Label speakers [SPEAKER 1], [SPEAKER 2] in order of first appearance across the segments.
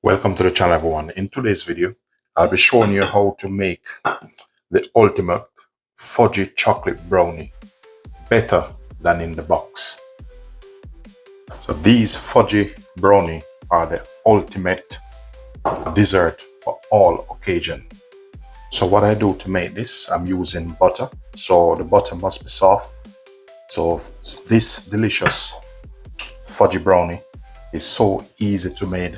[SPEAKER 1] Welcome to the channel, everyone. In today's video, I'll be showing you how to make the ultimate fudgy chocolate brownie better than in the box. So these fudgy brownie are the ultimate dessert for all occasion. So what I do to make this, I'm using butter. So the butter must be soft. So this delicious fudgy brownie is so easy to make.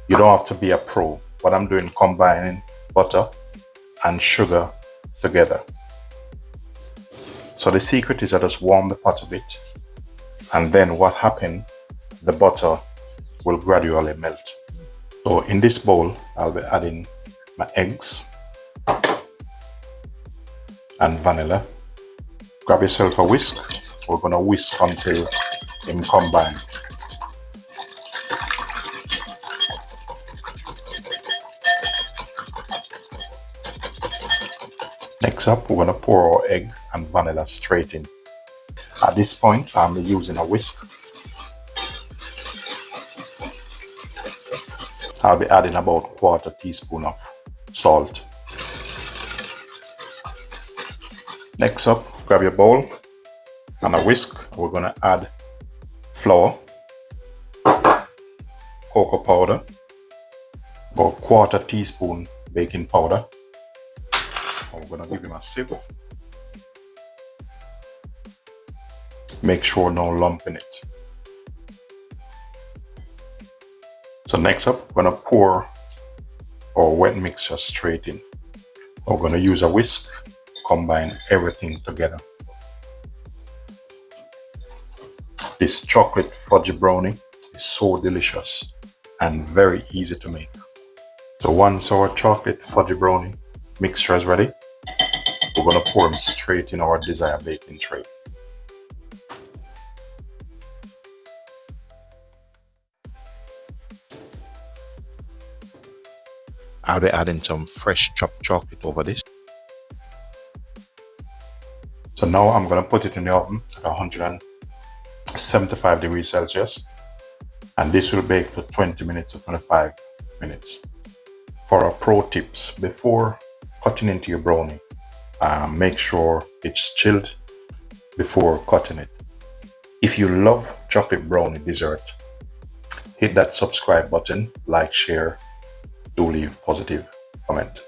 [SPEAKER 1] You don't have to be a pro. What I'm doing, combining butter and sugar together. So the secret is I just warm the pot a bit, and then what happens, the butter will gradually melt. So in this bowl, I'll be adding my eggs and vanilla. Grab yourself a whisk. We're gonna whisk until they combine. Next up, we're going to pour our egg and vanilla straight in. At this point, I'm using a whisk. I'll be adding about 1/4 teaspoon of salt. Next up, grab your bowl and a whisk. We're going to add flour, cocoa powder, about 1/4 teaspoon baking powder. I'm going to give him a sieve. Make sure no lump in it. So next up, we're going to pour our wet mixture straight in. We're going to use a whisk, combine everything together. This chocolate fudgy brownie is so delicious and very easy to make. So once our chocolate fudgy brownie mixture is ready, we're going to pour them straight in our desired baking tray. I'll be adding some fresh chopped chocolate over this. So now I'm going to put it in the oven at 175 degrees Celsius, and this will bake for 20 minutes to 25 minutes. For our pro tips, before cutting into your brownie, make sure it's chilled before cutting it. If you love chocolate brownie dessert, hit that subscribe button, like, share, do leave positive comment.